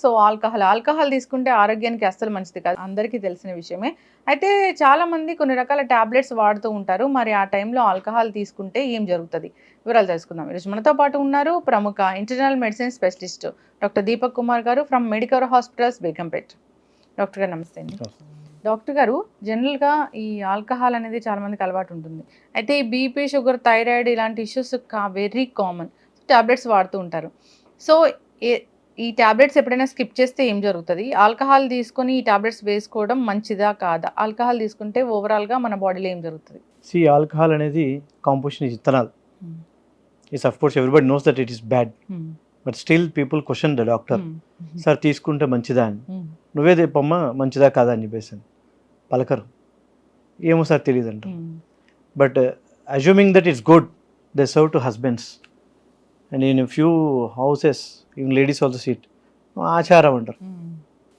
So alcohol తీసుకుంటే ఆరోగ్యానికి అస్సలు మంచిది కాదు. అందరికీ తెలిసిన విషయమే. అయితే చాలామంది కొన్ని రకాల టాబ్లెట్స్ వాడుతూ ఉంటారు. మరి ఆ టైంలో ఆల్కహాల్ తీసుకుంటే ఏం జరుగుతది? వివరాలు తెలుసుకుందాం. ఈరోజు మనతో పాటు ఉన్నారు ప్రముఖ internal medicine specialist doctor Deepak Kumar గారు from Medicover hospitals Begumpet. Doctor గారు నమస్తే అండి. డాక్టర్ గారు, జనరల్‌గా ఈ ఆల్కహాల్ అనేది చాలా మందికి అలవాటు ఉంటుంది. అయితే ఈ బీపీ, షుగర్, థైరాయిడ్ ఇలాంటి ఇష్యూస్ వెరీ కామన్. టాబ్లెట్స్ వాడుతూ ఉంటారు. సో, ఏ ఈ టాబ్లెట్స్ ఎప్పుడైనా స్కిప్ చేస్తే ఏం జరుగుతది? ఆల్కహాల్ తీసుకొని ఈ టాబ్లెట్స్ వేసుకోవడం మంచిదా? కాదా? ఆల్కహాల్ తీసుకుంటే ఓవరాల్‌గా మన బాడీలో ఏం జరుగుతది? ఆల్కహాల్ అనేది కాంపోజిషన్ ఈజ్ ఇథనాల్. హ్మ్. Yes, of course, everybody knows that it is bad. హ్మ్. But still people question the doctor. హ్మ్. సార్ తీసుకుంటే మంచిదా అని. హ్మ్. నువ్వే చెప్పమ్మా మంచిదా కాదా అని చెప్పేసి పలకరు. ఏమో సార్ తెలియదు అంటారు. హ్మ్. But assuming that it's good, they serve to husbands and in few houses even ladies also seat ఆచారం అంటారు. హ్మ్.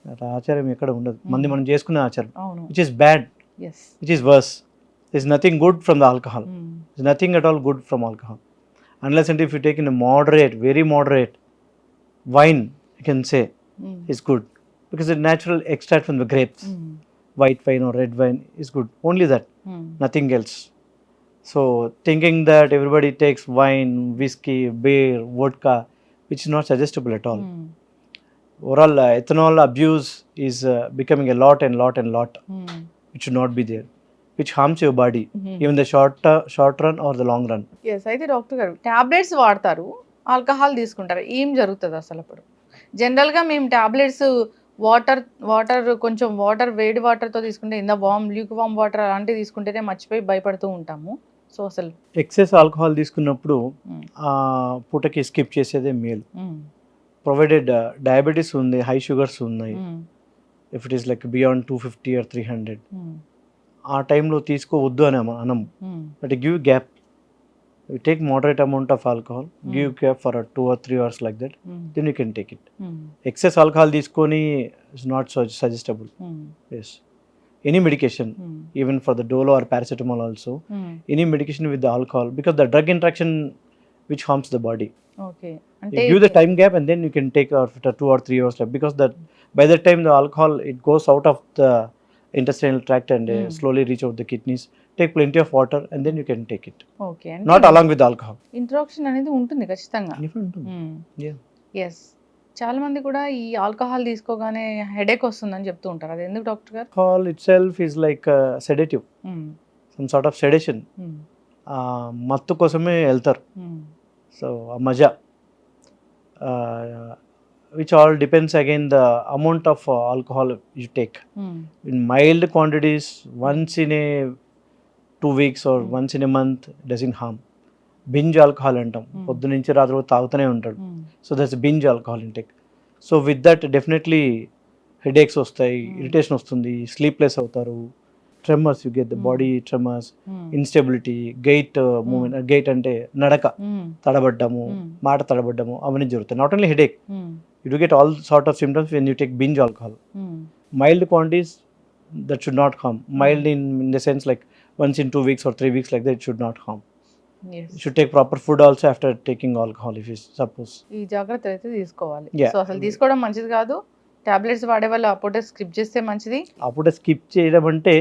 అట్లా ఆచారం ఎక్కడ ఉండదు. మంది మనం చేసుకునే ఆచారం అవును. Which is bad, yes. Which is worse. This nothing good from the alcohol. హ్మ్. There's nothing at all good from alcohol. Unless and if you take in a moderate, very moderate wine, you can say హ్మ్. is good. Because the natural extract from the grapes, హ్మ్. white wine or red wine is good. Only that, హ్మ్. nothing else. So thinking that everybody takes wine, whiskey, beer, vodka, which is not suggestible at all. హ్మ్. Overall, ethanol abuse is becoming a lot and lot and lot. హ్మ్. It should not be there, which harms your body, హ్మ్. even the short run or the long run. Yes. అయితే doctor గారు, tablets వాడతారు. Alcohol తీసుకుంటారు. ఏం జరుగుతది అసలప్పుడు? జనరల్‌గా మేము టాబ్లెట్స్ వాటర్ వేడి వాటర్‌తో తీసుకుంటే ల్యూక్ వార్మ్ వాటర్ అలాంటివి తీసుకుంటేనే మర్చిపోయి భయపడుతూ ఉంటాము. సో, అసలు ఎక్సెస్ ఆల్కహాల్ తీసుకున్నప్పుడు హ్మ్. ఆ పూటకి స్కిప్ చేసేదే మేలు. హ్మ్. ప్రొవైడెడ్ డయాబెటీస్ ఉంది, హై షుగర్స్ ఉన్నాయి, hmm. If it is like beyond 250 or 300, hmm. ఆ టైంలో తీసుకోవద్దు అని అనం. Hmm. But give gap, take moderate amount of alcohol, give gap for 2 or 3 hours like that, హ్మ్. then you can take it. హ్మ్. Excess alcohol తీసుకొని is not suggestible. హ్మ్. Yes, any medication, హ్మ్. even for the Dolo or paracetamol also, హ్మ్. any medication with the alcohol, because the drug interaction which harms the body. Okay. You అంటే give the time gap and then you can take after 2 or 3 hours left, because that by that time the alcohol it goes out of the intestinal tract and slowly reach out the kidneys. Take plenty of water and then you can take it, okay. not అంటే along with the alcohol. Interaction అనేది ఉంటుంది ఖచ్చితంగా. Different. హ్మ్. Yeah. Yes. చాలా మంది కూడా ఈ alcohol తీసుకోగానే హెడేక్ వస్తుందని చెప్తూ ఉంటారు. అది ఎందుకు డాక్టర్ గారు? Alcohol itself is like a sedative, హ్మ్. some sort of sedation. హ్మ్. మత్తు కోసమే వెళ్తారు. హ్మ్. సో ఆ మజా, which all depends again the amount of alcohol you take. హ్మ్. In mild quantities, once in a 2 weeks or once in a month doesn't harm. Binge alcohol అంటాం, పొద్దు నుంచి రాత్రి వరకు తాగుతూనే ఉంటాడు. హ్మ్. So that's binge alcohol intake. So with that definitely headaches వస్తాయి, ఇరిటేషన్ వస్తుంది, స్లీప్లెస్ అవుతారు, tremors, you get the body tremors, హ్మ్. ఇన్స్టెబిలిటీ, గైట్ మూమెంట్, గైట్ అంటే నడక హ్మ్. తడబడ్డము, మాట తడబడ్డము, అవన్నీ జరుగుతాయి. నాట్ ఓన్లీ హెడేక్, హ్మ్. you do get all sort of symptoms when you take binge alcohol. హ్మ్. Mild quantities, that should not harm. Mild in the sense like once in 2 weeks or 3 weeks like that, it should not harm. Yes. You should take proper food also after taking alcohol, if you suppose. ఈ జాగ్రత్తలు అయితే తీసుకోవాలి. Yeah. So, అసలు తీసుకోవడం మంచిది కాదు. Tablets వాడేవాళ్ళు ఆ పూట స్కిప్ చేస్తే మంచిది. అప్పుడే స్కిప్ చేయడం అంటే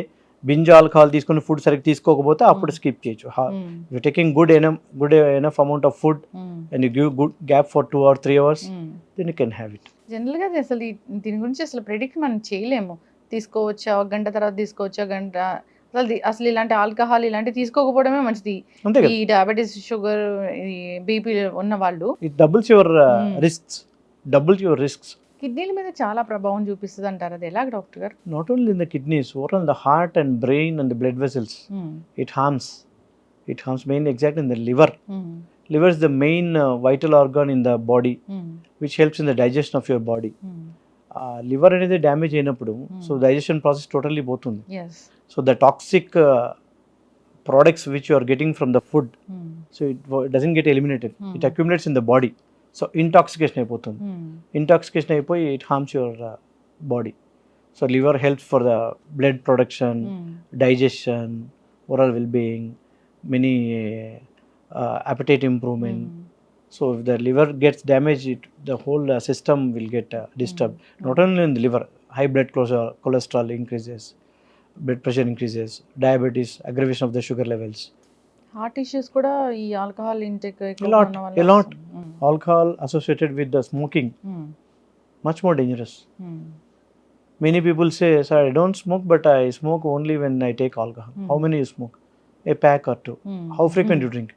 బింజ్ ఆల్కహాల్ తీసుకుని ఫుడ్ సరిగ్గా తీసుకోకపోతే అప్పుడు స్కిప్ చేయొచ్చు. హ్మ్. You taking good enough amount of food హ్మ్. and you give good gap for 2 or 3 hours, హ్మ్. then you can have it. జనరల్‌గా అది అసలు దీని గురించి అసలు ప్రెడిక్ట్ మనం చేయలేము. తీసుకోవచ్చా? ఒక గంట తర్వాత తీసుకోవచ్చా? అసలు ఇలాంటి ఆల్కహాల్ ఇలాంటివి తీసుకోకపోవడమే మంచిది. అంతే ఈ కదా, డయాబెటిస్, షుగర్, ఈ బీపీ ఉన్నవాళ్ళు. it doubles your Hmm. risks, doubles your risks. కిడ్నీల మీద చాలా ప్రభావం చూపిస్తదంటారు. అది ఎలాగ డాక్టర్ గారు? Not only in the kidneys, overall the heart and brain and the blood vessels, హ్మ్. it harms. It harms mainly exactly in the liver. హ్మ్. Liver is the main vital organ in the body, హ్మ్. which helps in the digestion of your body. హ్మ్. Liver అనేది damage అయినప్పుడు so digestion process totally పోతుంది. Yes. So the toxic products which you are getting from the food, హ్మ్. so it doesn't get eliminated, it accumulates in the body, so intoxication అయిపోతుంది. హ్మ్. Intoxication అయిపోయి it harms your body. So liver helps for the blood production, హ్మ్. digestion, oral well-being, many appetite improvement, హ్మ్. So if the liver gets damaged, the whole system will get disturbed. Not only in the liver, high blood cholesterol increases, blood pressure increases, diabetes, aggravation of the sugar levels. Heart issues కూడా ఈ alcohol intake A ఎక్కువగా lot, ఉన్న a వల్ల lot. వస్తుంది. Alcohol associated with the smoking, much more dangerous. Many people say, sir, I don't smoke, but I smoke only when I take alcohol. How many you smoke? A pack or two. How frequent you drink?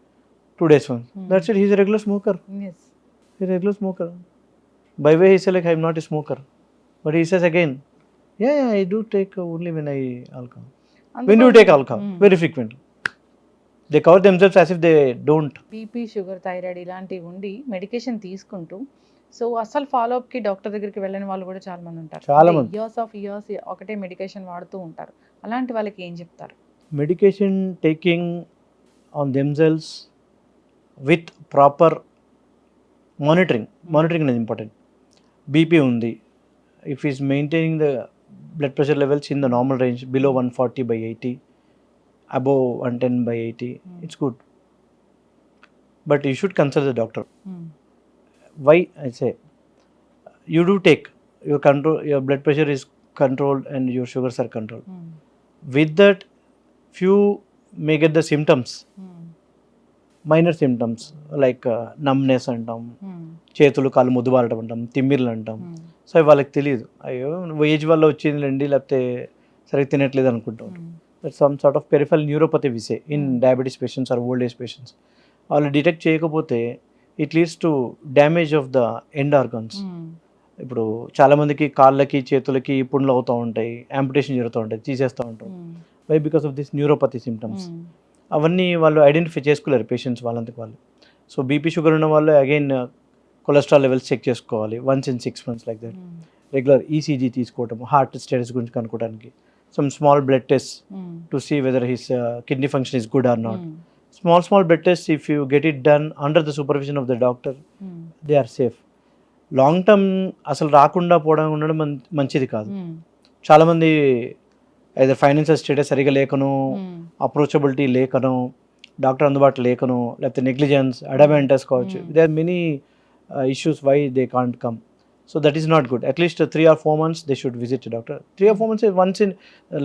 2 days once. That's it. He's a regular smoker. Yes He's a regular smoker. By way, he says like, I'm not a smoker. But he says again, yeah, I do take only when I alcohol. When do you take alcohol? Very frequently. They cover themselves as if they don't. BP sugar thyroid ఇలాంటివి ఉండి medication తీసుకుంటూ so అసలు ఫాలోఅప్కి doctor దగ్గరికి వెళ్ళని వాళ్ళు కూడా చాలా మంది ఉంటారు. చాలా మంది. ఇయర్స్ ఒకటే మెడికేషన్ వాడుతూ ఉంటారు. అలాంటి వాళ్ళకి ఏం చెప్తారు? Medication taking on themselves with proper monitoring. Monitoring is important. BP undi. If he is maintaining the blood pressure levels in the normal range, below 140/80, above 110/80, it's good. But you should consult the doctor. Why I say, you do take your blood pressure is controlled and your sugars are controlled. With that, few may get the symptoms, minor symptoms like numbness అంటాం, చేతులు కాళ్ళు ముద్దుబారటం అంటాం, తిమ్మిర్లు అంటాం. So అవి వాళ్ళకి తెలియదు, అయ్యో age వల్ల వచ్చిందిలేండి, లేకపోతే సరిగ్గా తినట్లేదు అనుకుంటాం. But some sort of peripheral neuropathy which is in diabetes patients or old age patients. వాళ్ళు డిటెక్ట్ చేయకపోతే it leads to damage of the end organs. ఇప్పుడు చాలామందికి కాళ్ళకి చేతులకి పుండ్లు అవుతూ ఉంటాయి, యాంపుటేషన్ జరుగుతూ ఉంటాయి, తీసేస్తూ ఉంటాం. Why? Because of this neuropathy symptoms. అవన్నీ వాళ్ళు ఐడెంటిఫై చేసుకోలేరు పేషెంట్స్ వాళ్ళంతకు వాళ్ళు. సో బీపీ షుగర్ ఉన్న వాళ్ళు అగైన్ కొలెస్ట్రాల్ లెవెల్స్ చెక్ చేసుకోవాలి once in 6 months like that. Regular ECG తీసుకోవటం, హార్ట్ స్టేటస్ గురించి కనుక్కోవడానికి, some small blood test to see whether his kidney function is good or not. Small blood tests, if you get it done under the supervision of the doctor, they are safe. Long term అసలు రాకుండా పోవడం ఉండడం మంచిది కాదు. చాలామంది either financial status సరిగా లేకనో, approachability లేకనో, డాక్టర్ అందుబాటులో లేకనో, లేకపోతే నెగ్లిజెన్స్, అడమెంటస్ కావచ్చు. They are many issues why they can't come. So that is not good. At least 3 or 4 months they should visit a doctor. 3 or 4 months is once in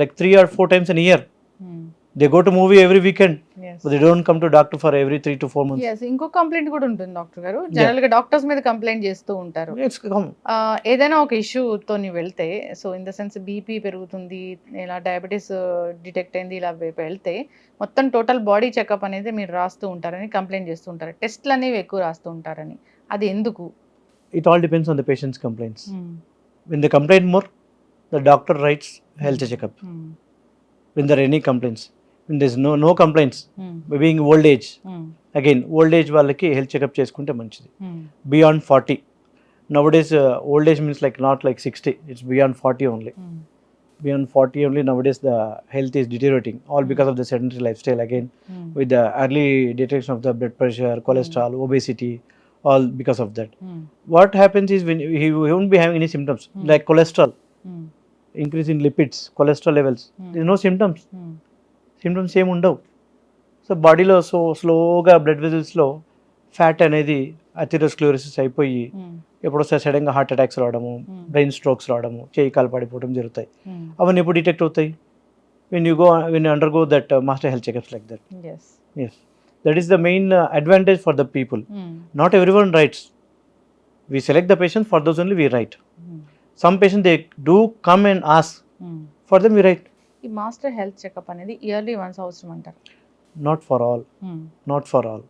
like 3 or 4 times in a year. They go to movie every weekend, but they don't come to doctor for every 3 to 4 months. Yes, ఇంకో complaint కూడా ఉంటుంది doctor గారు. General గా doctors మీద complaint చేస్తూ ఉంటారు. It's common. ఏదైనా ఒక ఇష్యూతో వెళ్తే, so in the sense BP పెరుగుతుంది, ఇలా డయాబెటీస్ డిటెక్ట్ అయింది, ఇలా వెళ్తే మొత్తం టోటల్ బాడీ చెకప్ అనేది మీరు రాస్తూ ఉంటారని కంప్లైంట్ చేస్తూ ఉంటారు. టెస్ట్లు అనేవి ఎక్కువ రాస్తూ ఉంటారని, అది ఎందుకు? It all depends on the patient's complaints. When they complain more, the doctor writes health checkup. When there are any complaints, when there's no complaints, being old age, again old age వాళ్ళకి health checkup చేసుకుంటే మంచిది. Beyond 40, nowadays old age means like not like 60, it's beyond 40 only. Beyond 40 only nowadays the health is deteriorating, all because of the sedentary lifestyle, again with the early detection of the blood pressure, cholesterol, obesity, all because of that. What happens is when he won't be having any symptoms like cholesterol, increase in lipids, cholesterol levels, there's no symptoms. Symptoms ఏమి ఉండవు. So బాడీలో so స్లోగా blood వెజల్స్లో fat అనేది atherosclerosis అయిపోయి ఎప్పుడో సడన్గా heart attacks రావడము, brain strokes రావడము, చేయి కాలు పడిపోవడం జరుగుతాయి. అవన్నీ ఎప్పుడు డిటెక్ట్ అవుతాయి? when you undergo that master health checkups like that. Yes, that is the main advantage for the people. Not everyone writes. We select the patients, for those only we write. Some patients they do come and ask, for them we write. ఈ master health checkup అనేది yearly once అవసరం అంటారు? Not for all. Not for all.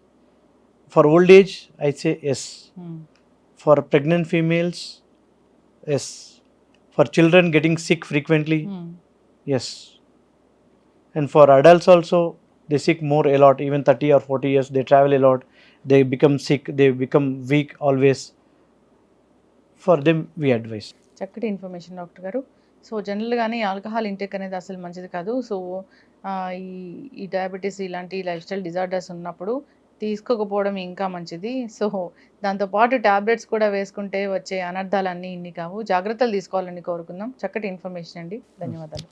For old age, I say yes. For pregnant females, yes. For children getting sick frequently, yes. And for adults also, they sick more a lot. Even 30 or 40 years, they travel a lot. They become sick. They become weak always. For them, we advise. చక్కటి information doctor గారు. So జనరల్గానే alcohol intake అనేది అసలు మంచిది కాదు. So ఈ diabetes ఇలాంటి life style disorders ఉన్నప్పుడు తీసుకోకపోవడం ఇంకా మంచిది. సో దాంతోపాటు ట్యాబ్లెట్స్ కూడా వేసుకుంటే వచ్చే అనర్థాలన్నీ ఇన్ని కావు. జాగ్రత్తలు తీసుకోవాలని కోరుకుందాం. చక్కటి ఇన్ఫర్మేషన్ అండి. ధన్యవాదాలు.